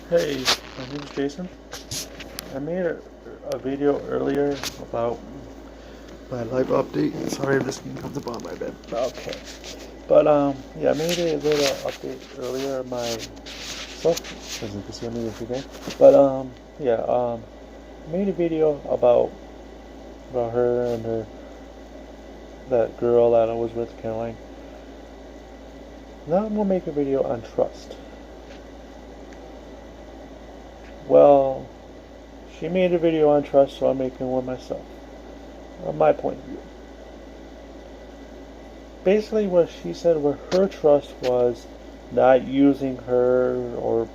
Hey, my name is Jason. I made a video earlier about my life update. Sorry if this thing comes up on my bed. Okay. But yeah, I made a little update earlier on my stuff. As you can see on the Instagram. But yeah, I made a video about her and her that girl that I was with, Caroline. Now I'm gonna make a video on trust. Well, she made a video on trust, so I'm making one myself. On my point of view. Basically, what she said, where her trust was not using her or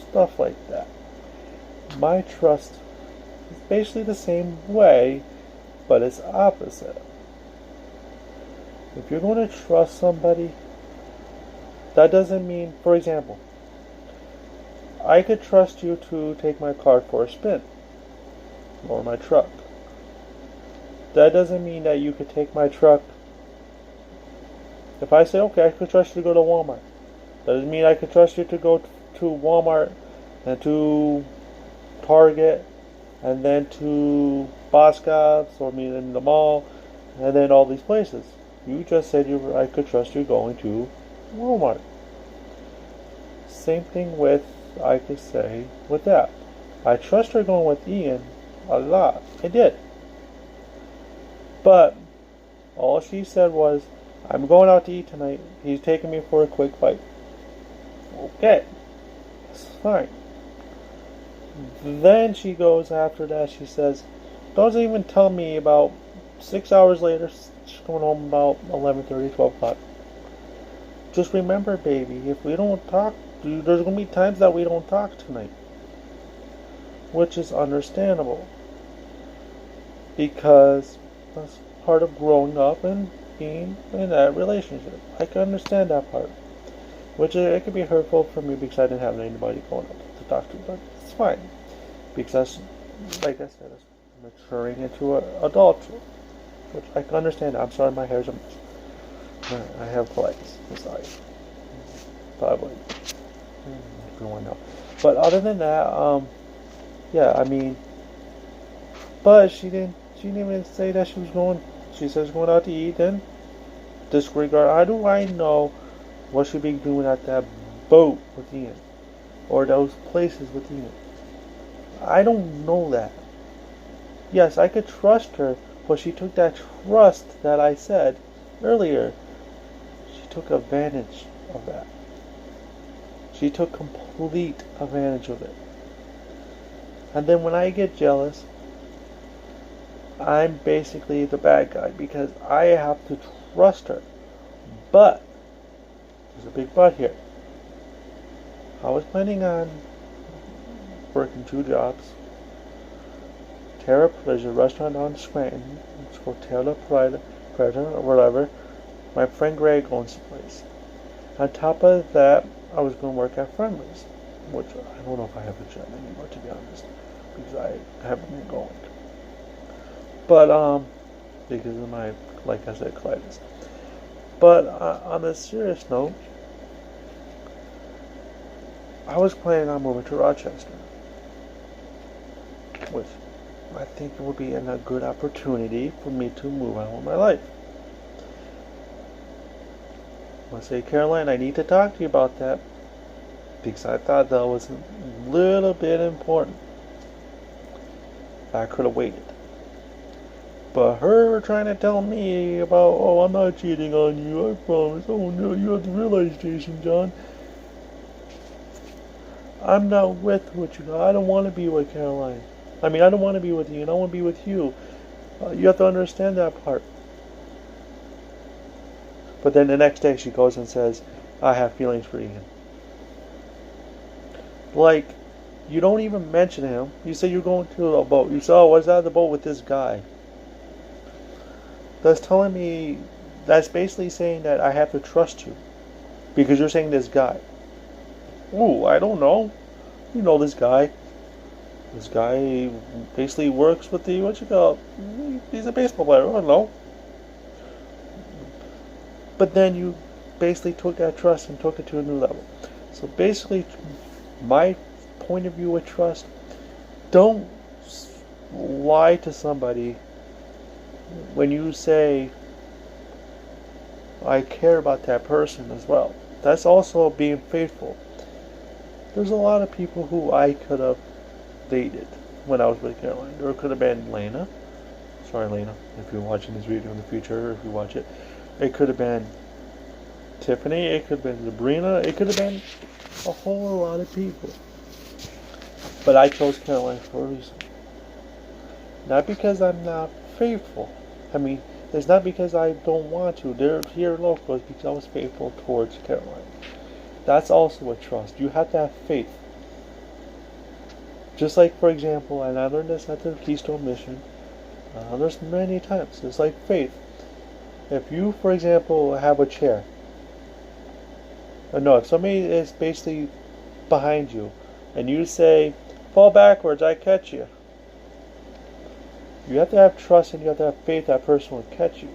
stuff like that. My trust is basically the same way, but it's opposite. If you're going to trust somebody, that doesn't mean, for example, I could trust you to take my car for a spin, or my truck. That doesn't mean that you could take my truck. If I say, okay, I could trust you to go to Walmart, that doesn't mean I could trust you to go to Walmart and to Target and then to Boscov's or meet in the mall and then all these places. You just said I could trust you going to Walmart. Same thing with, I could say, with that. I trust her going with Ian a lot. I did. But all she said was, I'm going out to eat tonight. He's taking me for a quick bite. Okay. That's fine. Then she goes after that, she says, doesn't even tell me about 6 hours later, she's going home about 11:30, 12 o'clock. Just remember, baby, if we don't talk, there's going to be times that we don't talk tonight. Which is understandable. Because that's part of growing up and being in that relationship. I can understand that part. Which it could be hurtful for me because I didn't have anybody going up to talk to, but it's fine. Because, like I said, it's maturing into adulthood. Which I can understand. I'm sorry my hair's a mess. I have colitis. I'm sorry. Probably. Going up. But other than that, yeah, I mean, but she didn't even say that she was going, she says going out to eat, then disregard. How do I know what she'd be doing at that boat with Ian? Or those places with Ian? I don't know that. Yes, I could trust her, but she took that trust that I said earlier. She took advantage of that. She took complete advantage of it. And then when I get jealous, I'm basically the bad guy because I have to trust her. But, there's a big but here. I was planning on working 2 jobs. There's a restaurant on Scranton. It's called Taylor Pride or whatever. My friend Greg owns the place. On top of that, I was going to work at Friendly's, which I don't know if I have a job anymore, to be honest, because I haven't been going. But, because of my, like I said, colitis. But, on a serious note, I was planning on moving to Rochester, which I think it would be a good opportunity for me to move on with my life. I say, Caroline, I need to talk to you about that because I thought that was a little bit important. I could have waited. But her trying to tell me about, oh, I'm not cheating on you, I promise. Oh, no, you have to realize, Jason John, I'm not with you. I don't want to be with Caroline. I mean, I don't want to be with you, and I want to be with you. You have to understand that part. But then the next day she goes and says, I have feelings for Ian. Like, you don't even mention him. You say you're going to a boat. You say, oh, what's that the boat with this guy? That's telling me, that's basically saying that I have to trust you. Because you're saying this guy. Ooh, I don't know. You know this guy. This guy basically works with the, what you call, he's a baseball player. I don't know. But then you basically took that trust and took it to a new level. So basically, My point of view with trust, don't lie to somebody when you say, I care about that person as well. That's also being faithful. There's a lot of people who I could have dated when I was with Caroline. Or it could have been Lena. Sorry, Lena, if you're watching this video in the future, or if you watch it. It could have been Tiffany. It could have been Sabrina. It could have been a whole lot of people. But I chose Caroline for a reason. Not because I'm not faithful. I mean, it's not because I don't want to. They're here local. It's because I was faithful towards Caroline. That's also a trust. You have to have faith. Just like, for example, and I learned this at the Keystone Mission, there's many times. It's like faith. If you, for example, have a chair, if somebody is basically behind you, and you say, fall backwards, I catch you. You have to have trust and you have to have faith that person will catch you.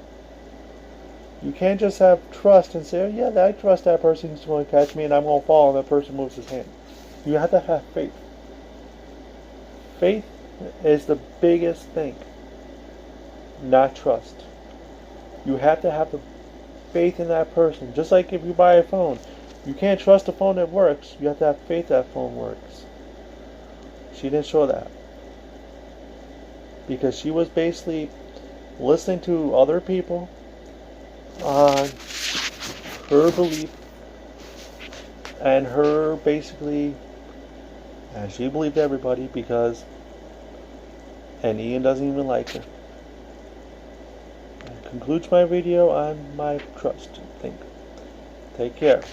You can't just have trust and say, oh yeah, I trust that person's going to catch me and I'm going to fall, and that person moves his hand. You have to have faith. Faith is the biggest thing, not trust. You have to have the faith in that person. Just like if you buy a phone, you can't trust a phone that works. You have to have faith that phone works. She didn't show that, because she was basically listening to other people on her belief and her basically, and she believed everybody because, and Ian doesn't even like her. That concludes my video on my trust thing. Take care.